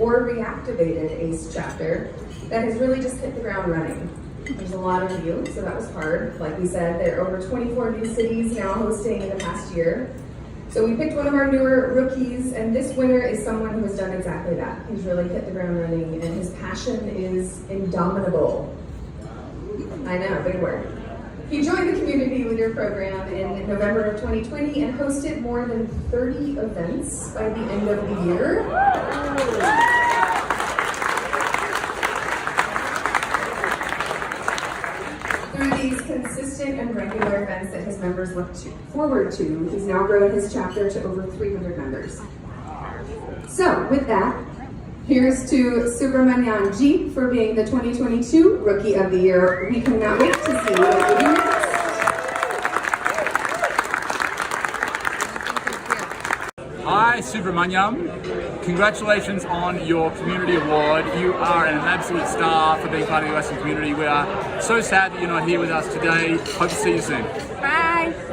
or reactivated ACE chapter that has really just hit the ground running. There's a lot of you, so that was hard. Like we said, there are over 24 new cities now hosting in the past year. So we picked one of our newer rookies, and this winner is someone who has done exactly that. He's really hit the ground running, and his passion is indomitable. I know, big word. He joined the Community Leader Program in November of 2020 and hosted more than 30 events by the end of the year. Through these consistent and regular events that his members look forward to, he's now grown his chapter to over 300 members. So with that, here's to Subramanyam G for being the 2022 Rookie of the Year. We cannot wait to see what you do next. Hi Subramanyam, congratulations on your community award. You are an absolute star for being part of the Atlassian community. We are so sad that you're not here with us today. Hope to see you soon. Bye.